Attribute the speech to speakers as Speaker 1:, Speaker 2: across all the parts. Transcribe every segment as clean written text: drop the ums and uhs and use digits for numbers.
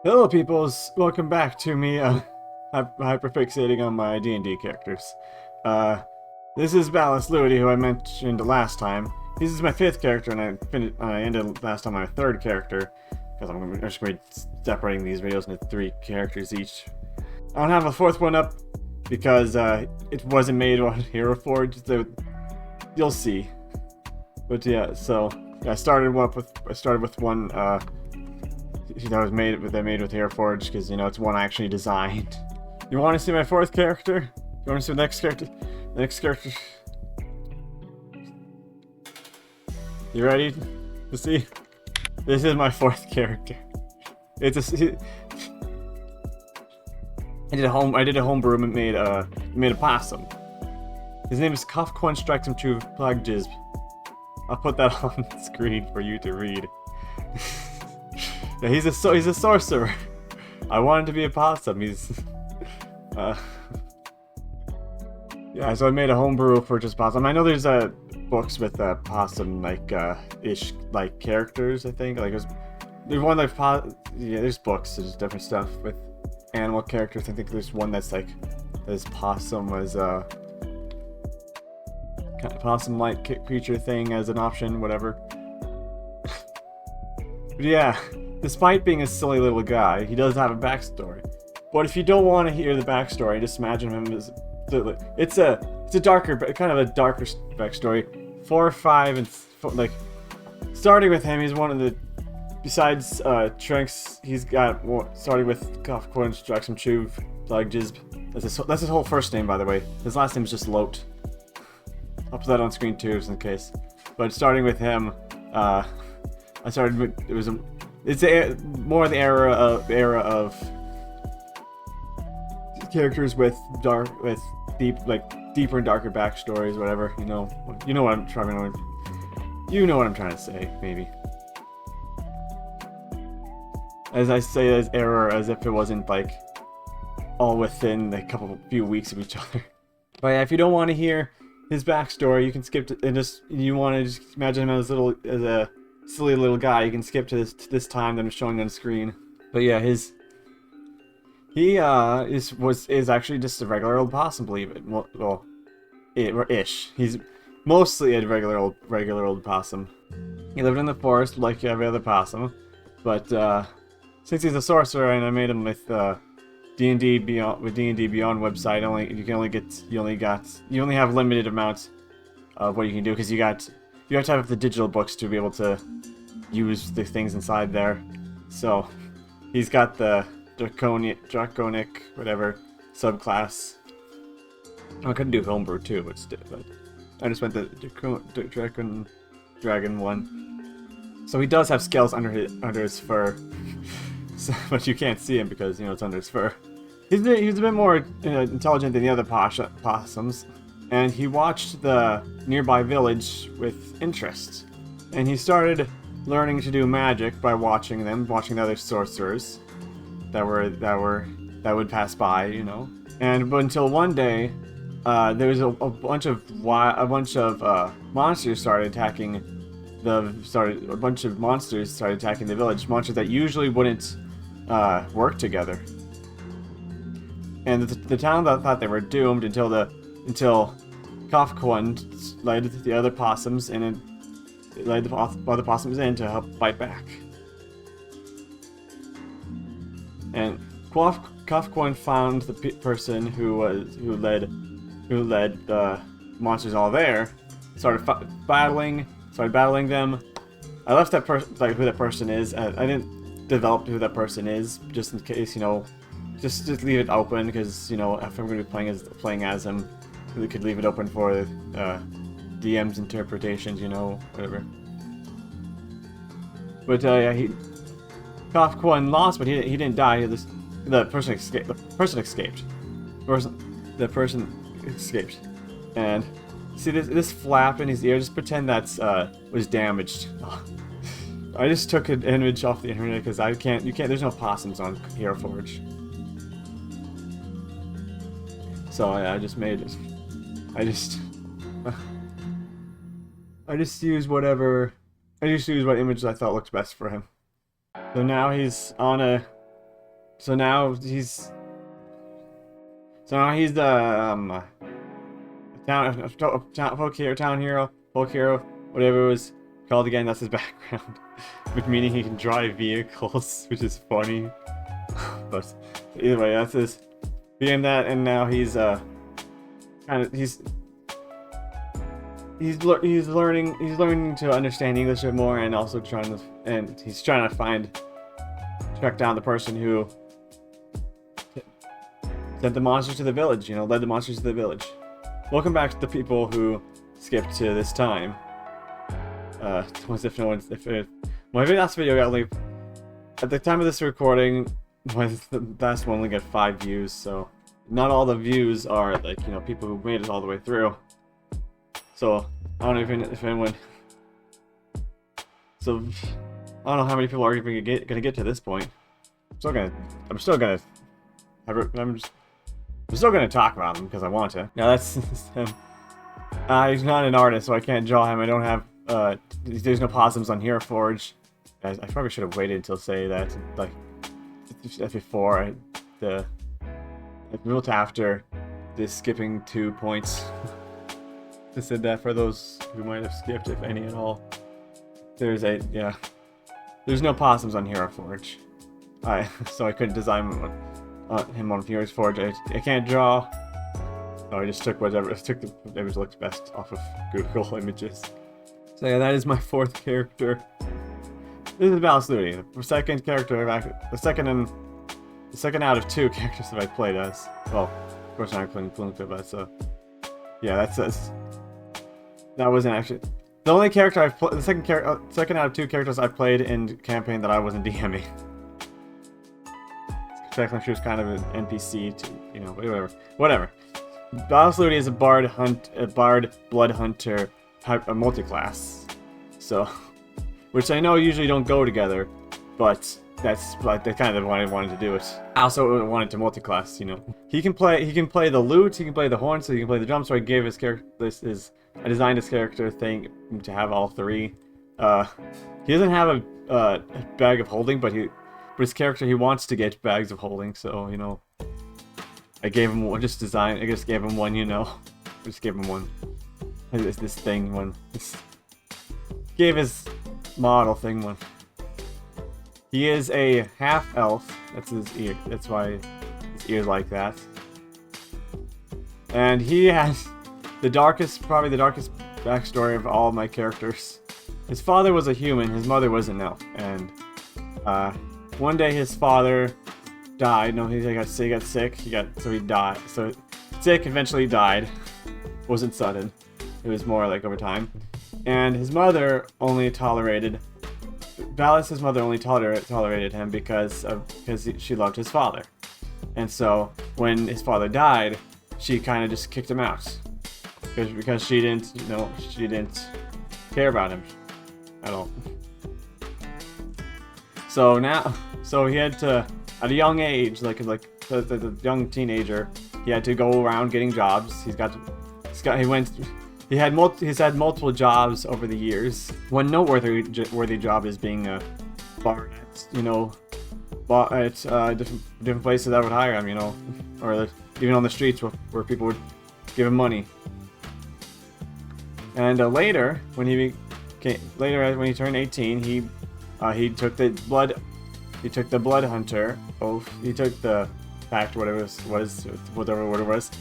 Speaker 1: Hello peoples, welcome back to me hyperfixating on my DnD characters. This is Ballas Ludi, who I mentioned last time. This is my 5th character, and I ended last time on my 3rd character, because I'm just going to be separating these videos into 3 characters each. I don't have a 4th one up, because it wasn't made on Hero Forge, so you'll see. But yeah, so I started with one that was made with Hero Forge, because it's one I actually designed. You want to see my 4th character? You want to see the next character? The next character. You ready to see? This is my 4th character. I did a homebrew and made a possum. His name is Kofqundstryxmchevplagjizb. I'll put that on the screen for you to read. Yeah, he's a sorcerer. I wanted to be a possum. Yeah, so I made a homebrew for just possum. I know there's books with possum ish characters. I think there's one there's books. There's different stuff with animal characters. I think there's one that's this possum as a kind of possum-like creature thing as an option, whatever. But yeah. Despite being a silly little guy, he does have a backstory. But if you don't want to hear the backstory, just imagine him as it's a darker, kind of a darker backstory. 4, 5, and starting with him, he's one of the. Besides Trunks, he's got starting with Kofqundstryxmchevplagjizb. That's his whole first name, by the way. His last name is just Loat. I'll put that on screen too, just in case. But starting with him, I started with It's more the era of characters with deeper and darker backstories, whatever. You know what I'm trying to. You know what I'm trying to say, maybe. As I say, as era, as if it wasn't all within a few weeks of each other. But yeah, if you don't want to hear his backstory, you can skip to, and you want to just imagine him as a silly little guy, you can skip to this time that I'm showing on the screen. But yeah, is actually just a regular old possum, believe it. Well, ish. He's mostly a regular old possum. He lived in the forest like every other possum, but since he's a sorcerer and I made him with D&D Beyond website, you only have limited amounts of what you can do, because you have to have the digital books to be able to use the things inside there. So he's got the draconic whatever subclass. I could do homebrew too, but I just went the dragon one. So he does have scales under his fur, but you can't see him because it's under his fur. He's a bit more intelligent than the other possums. And he watched the nearby village with interest. And he started learning to do magic by watching the other sorcerers that would pass by, but until one day, there was a bunch of monsters started attacking the village. Monsters that usually wouldn't work together. And the town thought they were doomed until Kofqund led the other possums and led the other possums in to help fight back. And Kofqund found the person who led the monsters all there. Started battling them. I left that person who that person is. I didn't develop who that person is, just in case just leave it open, because if I'm going to be playing as him. We could leave it open for DM's interpretations, whatever. But yeah, Kofqund lost, but he didn't die. The person escaped. The person escaped. And see this flap in his ear. Just pretend that's was damaged. I just took an image off the internet because you can't. There's no possums on Hero Forge. So I just made it. I just used what images I thought looked best for him. So now he's on a So now he's the town hero, folk hero, whatever it was called again. That's his background, which meaning he can drive vehicles, which is funny. But either way, that's his. Being that, and now he's learning to understand English a bit more, and also trying to track down the person who sent the monsters to the village, led the monsters to the village. Welcome back to the people who skipped to this time. My last video got only, at the time of this recording, the last one only got 5 views, so not all the views are like, people who made it all the way through. So, I don't know if anyone... So, I don't know how many people are even gonna get to this point. I'm still gonna talk about him because I want to. Now that's him. He's not an artist, so I can't draw him. I don't have, there's no possums on Hero Forge. I probably should have waited until say that, like, before I built after this skipping 2 points. I said that for those who might have skipped, if any at all. There's no possums on Hero Forge. So I couldn't design him on Hero Forge. I can't draw. So I just took whatever looks best off of Google Images. So yeah, that is my 4th character. This is Ballas Ludi, the second character the second out of 2 characters that I played as. Well, of course not including but so yeah, that wasn't actually the only character I've played. The second out of 2 characters I played in campaign that I wasn't DMing. Technically, she was kind of an NPC to whatever. Ballas Ludi is a bard blood hunter type, a multi-class. So. Which I know usually don't go together, but that's kind of why I wanted to do it. I also wanted to multi-class, He can play the lute, he can play the horn, so he can play the drum. So I gave his character I designed his character thing to have all 3. He doesn't have a bag of holding, but his character, he wants to get bags of holding. So I gave him one. I just gave him one. Just gave him one. This thing one. Gave his model thing one. He is a half elf. That's his ear. That's why his ear's like that. And he has probably the darkest backstory of all of my characters. His father was a human. His mother was an elf. And one day his father died. No, he got sick. So he died. So sick. Eventually died. Wasn't sudden. It was more like over time. And his mother only tolerated... Ballas' mother only tolerated him because she loved his father. And so, when his father died, she kind of just kicked him out. Because she didn't care about him at all. So he had to, at a young age, like the young teenager, he had to go around getting jobs. He's had multiple jobs over the years. One noteworthy job is being a bard at different places that would hire him, or even on the streets where people would give him money. And later, when he turned 18, he took the blood hunter oath. He took the pact, whatever it was.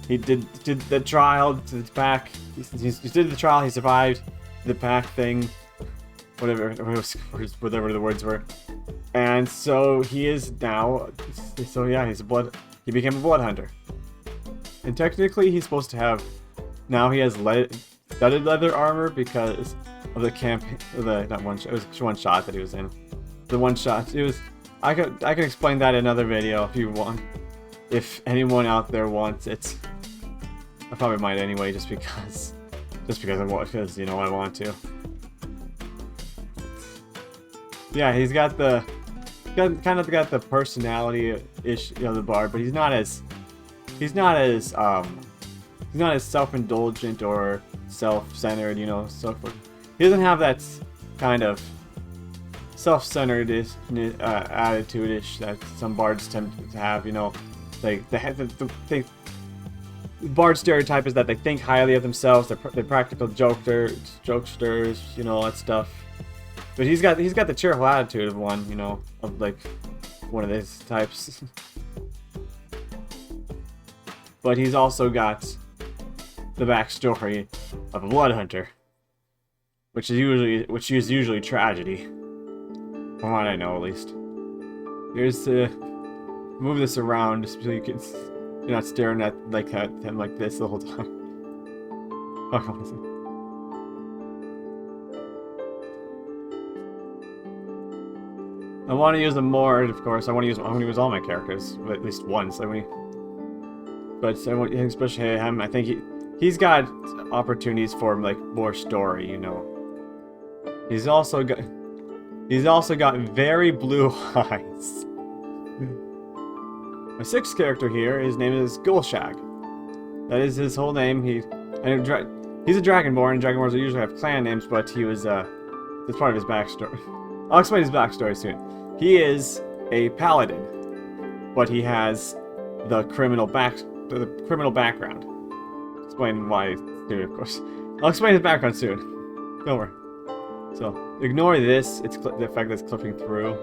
Speaker 1: He did the trial to the pack. He did the trial. He survived the pack thing, whatever the words were. And so he is now. So yeah, he became a blood hunter. And technically, he's supposed to have. Now he has studded leather armor because of the campaign. It was one shot that he was in. The one shot. It was. I could explain that in another video if you want. If anyone out there wants it. I probably might anyway, just because I want to. Yeah, he's got the personality-ish, the bard, but he's not as self-indulgent or self-centered, so forth. He doesn't have that kind of self-centered-ish, attitude-ish that some bards tend to have, you know. Like, the bard stereotype is that they think highly of themselves, they're practical jokesters, you know, all that stuff. But he's got the cheerful attitude of one, you know, of like one of these types. But he's also got the backstory of a blood hunter, which is usually tragedy, from what I know at least. Here's to move this around just so you're not staring at him like this the whole time. I want to use them more, of course. I want to use all my characters at least once. But especially him. I think he's got opportunities for like more story, you know. He's also got very blue eyes. My sixth character here, his name is Gulshag. That is his whole name. He's a Dragonborn, and Dragonborns usually have clan names, but he was that's part of his backstory. I'll explain his backstory soon. He is a paladin, but he has the criminal background. Explain why soon, of course. I'll explain his background soon. Don't worry. So ignore this. It's the fact that it's clipping through.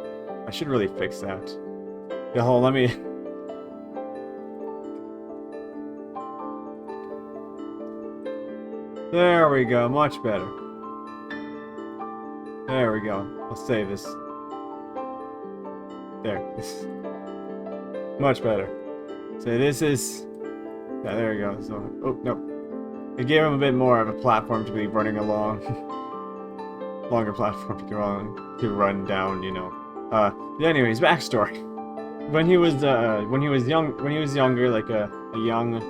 Speaker 1: I should really fix that. Yeah, hold on, let me. There we go, much better. There we go. I'll save this. There. Much better. So this is... Yeah, there we go. So, oh, no. It gave him a bit more of a platform to be running along. Longer platform to run down, you know. Anyways, backstory. When he was younger, like a young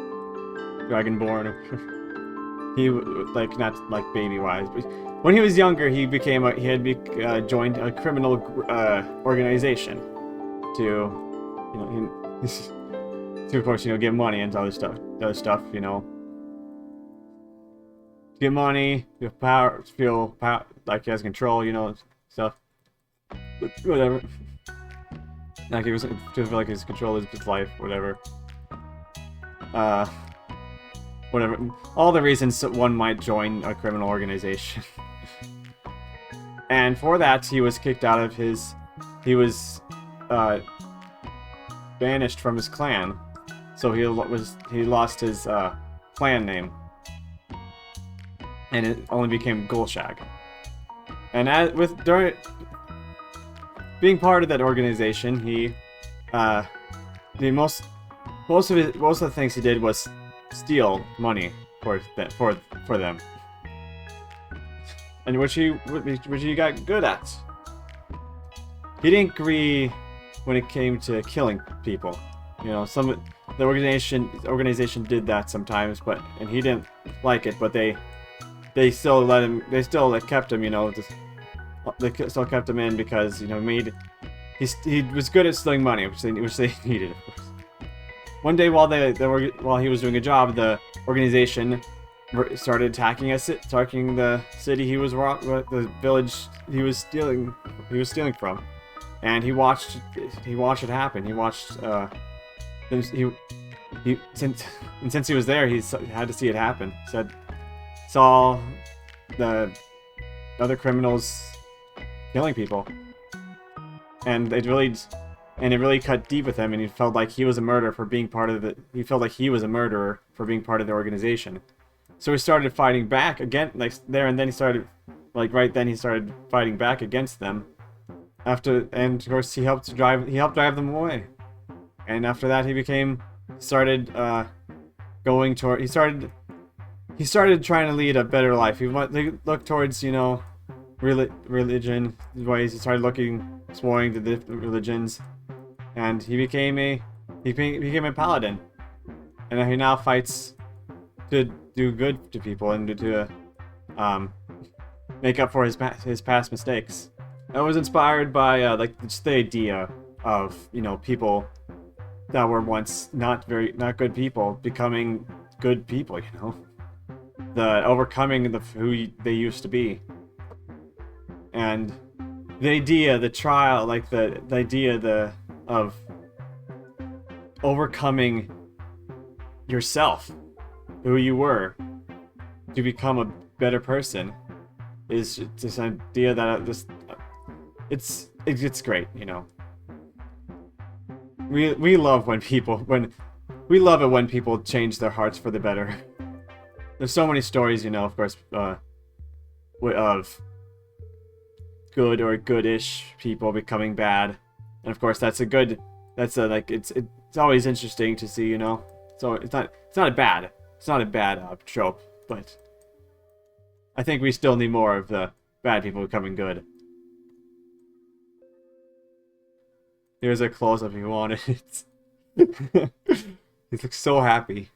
Speaker 1: Dragonborn, he like not like baby wise, but when he was younger, he joined a criminal organization to, you know, to of course, you know, get money and other stuff, you know, get money, feel power, like he has control, you know, stuff, whatever. Like he was to feel like his control is his life, whatever. Whatever. All the reasons one might join a criminal organization. And for that, he was kicked out of his... He was banished from his clan. So he lost his clan name. And it only became Gulshag. And during being part of that organization, he most of the things he did was steal money for them, and which he got good at. He didn't agree when it came to killing people. You know, the organization did that sometimes, and he didn't like it. But they still let him. They still kept him. You know, they still kept him in because, you know, he was good at stealing money, which they needed, of course. One day, while he was doing a job, the organization started attacking the city the village he was stealing from, and he watched it happen. He watched since he was there, he had to see it happen. Saw the other criminals killing people, and it really cut deep with him, and he felt like he was a murderer for being part of the... He felt like he was a murderer for being part of the organization. So he started fighting back again, like there, and then he started fighting back against them. And of course he helped drive them away. And after that, he started trying to lead a better life. He looked towards, you know, religion ways. He started exploring the different religions. And he became a paladin, and he now fights to do good to people and to make up for his past mistakes. I was inspired by like just the idea of, you know, people that were once not good people becoming good people. You know, the overcoming who they used to be, and the idea, the trial, like the idea of overcoming yourself, who you were, to become a better person, is this idea that it's great, you know. We love when we love it when people change their hearts for the better. There's so many stories, you know, of course, of good or goodish people becoming bad, and of course it's always interesting to see, you know. So it's not a bad trope, but I think we still need more of the bad people becoming good. Here's a close-up if you want it. He looks so happy.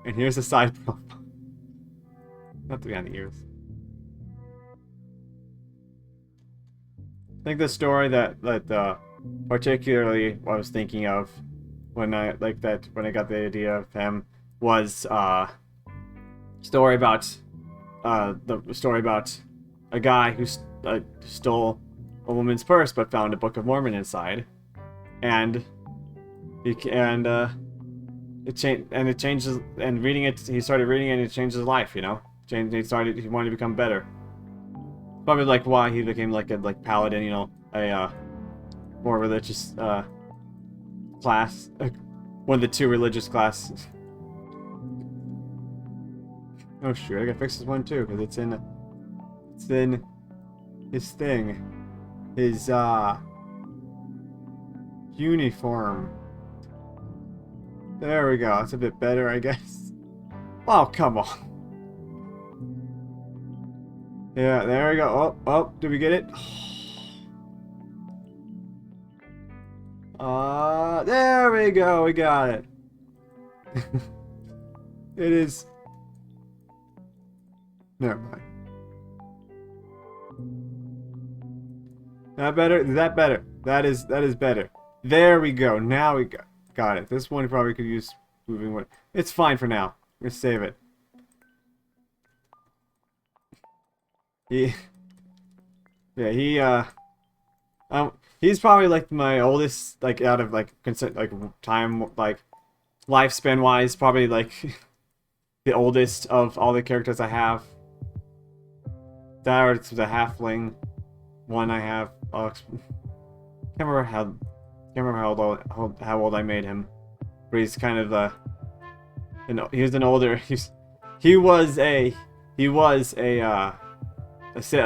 Speaker 1: And here's a side profile. Not to be on the ears. I think the story that particularly what I was thinking of when I got the idea of him was the story about a guy who stole a woman's purse but found a Book of Mormon inside, and it changes, and reading it, he started reading it and it changed his life, you know. He wanted to become better. Probably like why he became like a paladin, you know, a more religious class, one of the two religious classes. Oh shoot, I gotta fix this one too, because it's in his thing. His uniform. There we go. That's a bit better, I guess. Oh, come on. Yeah, there we go. Oh, did we get it? There we go. We got it. It is. Never mind. That better? Is that better? That is better. There we go. Now we got it. This one probably could use moving one. It's fine for now. Let's save it. He's probably like my oldest, like out of time, like lifespan wise, probably like the oldest of all the characters I have. That or it's the halfling one I have. Can't remember how old I made him, but he's kind of he's an older. He was a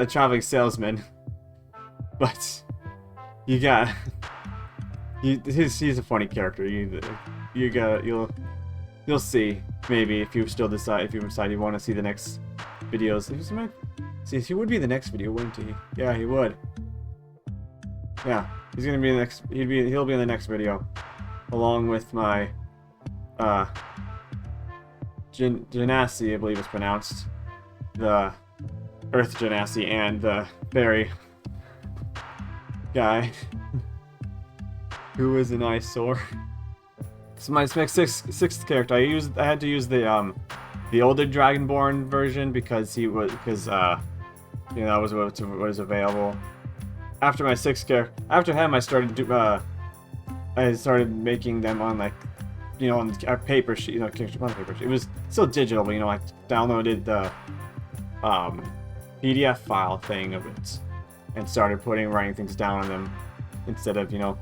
Speaker 1: traveling salesman, but he's a funny character. You'll see, maybe, if you decide you want to see the next videos. He would be the next video, wouldn't he? Yeah, he would. Yeah, he's gonna be the next. He'll be in the next video, along with my Genasi, I believe it's pronounced, the Earth Genasi, and the fairy guy who is an eyesore. So my sixth character, I had to use the older Dragonborn version because that was what was available. After my sixth character, after him, I started making them on on a paper sheet, on paper sheet. It was still digital, but I downloaded the PDF file thing of it and started writing things down on them instead of doing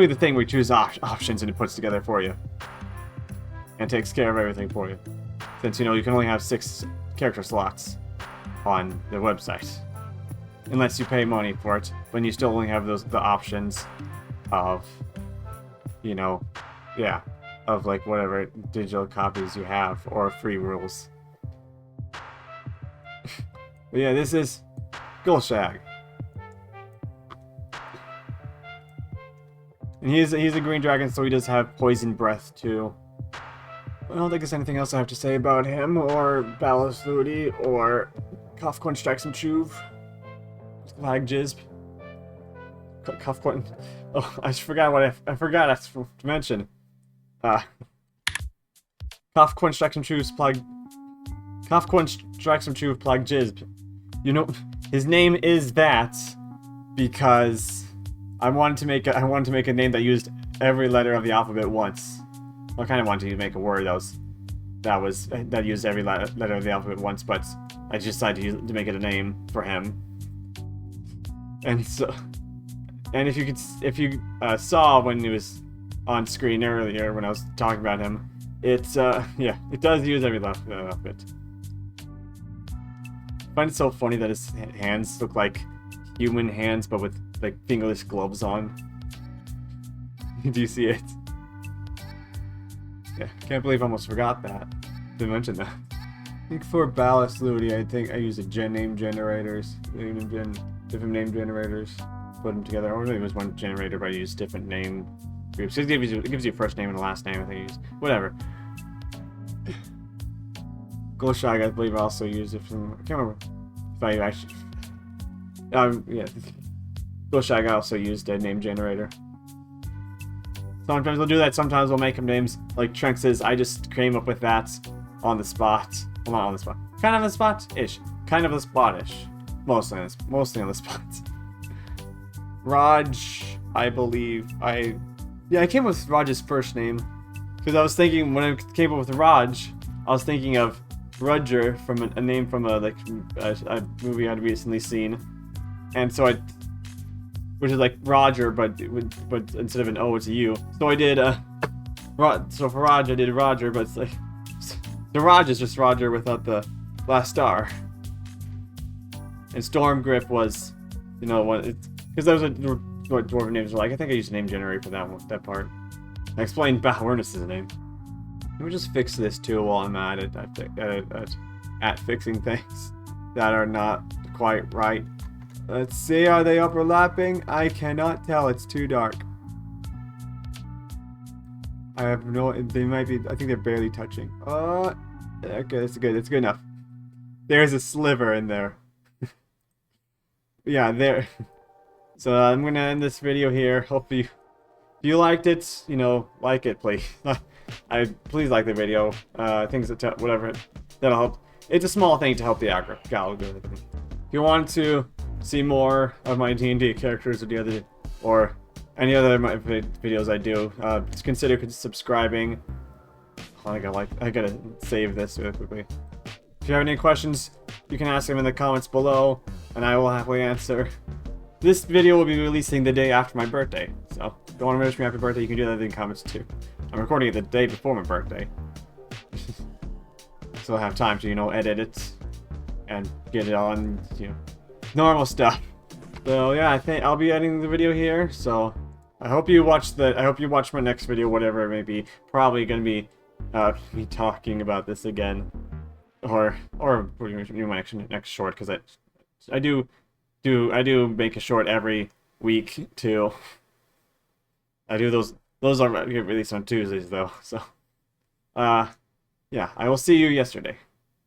Speaker 1: the thing where you choose options and it puts together for you and takes care of everything for you. Since you can only have 6 character slots on the website, unless you pay money for it, but you still only have the options of of whatever digital copies you have or free rules. But yeah, this is Gulshag. And he's a green dragon, so he does have poison breath too. I don't think there's anything else I have to say about him, or Ballas, Ludi, or Kofqundstryxmchevplagjizb. Kofqund. Oh, I forgot I forgot to mention. Kofqundstryxmchevplagjizb. His name is that because I wanted to make a name that used every letter of the alphabet once. Well, I kind of wanted to make a word that used every letter of the alphabet once, but I just decided to make it a name for him. And so, and if you saw when he was on screen earlier when I was talking about him, it's yeah, it does use every letter of the alphabet. I find it so funny that his hands look like human hands, but with like fingerless gloves on. Do you see it? Yeah, can't believe I almost forgot that. Didn't mention that. I think for Ballas Ludi, I think I used name generators. Different name generators. Put them together. Or maybe it was one generator, but I used different name groups. It gives you a first name and a last name, I think I used. Whatever. Gulshag, I believe I also used it from... I can't remember if I actually... yeah. Gulshag, I also used a name generator. Sometimes we'll do that, sometimes we'll make him names. Like Trent says, I just came up with that on the spot. Well, not on the spot. Kind of on the spot-ish. Kind of on the spot-ish. Mostly on the spot. Raj, I believe, yeah, I came up with Raj's first name. Because I was thinking, when I came up with Raj, I was thinking of Roger from a name from a movie I'd recently seen. And so which is like Roger, but instead of an O, it's a U. So I did so for Raj, I did Roger, but it's like the Raj is just Roger without the last star. And Storm Grip was, you know, what it's because those are what dwarven names are like. I think I used a name generator for that part. I explained Balernus' name. Let me just fix this too while I'm at it. At fixing things that are not quite right. Let's see, are they overlapping? I cannot tell, it's too dark. I have no, they might be, I think they're barely touching. Okay, that's good enough. There's a sliver in there. Yeah, there. So I'm gonna end this video here. Hope if you liked it, you know, like it, please. Please like the video. Things that, whatever, that'll help. It's a small thing to help the algorithm. If you want to see more of my D&D characters or any other videos I do, consider subscribing. Oh, I gotta save this really quickly. If you have any questions, you can ask them in the comments below, and I will happily answer. This video will be releasing the day after my birthday, so if you want to wish me happy birthday, you can do that in the comments too. I'm recording it the day before my birthday. So I'll have time to, you know, edit it and get it on, you know, normal stuff. So yeah, I think I'll be editing the video here, so I hope you watch my next video, whatever it may be. Probably gonna be me talking about this again. Or my next short, because I do make a short every week too. I do those are released on Tuesdays though, so yeah, I will see you yesterday.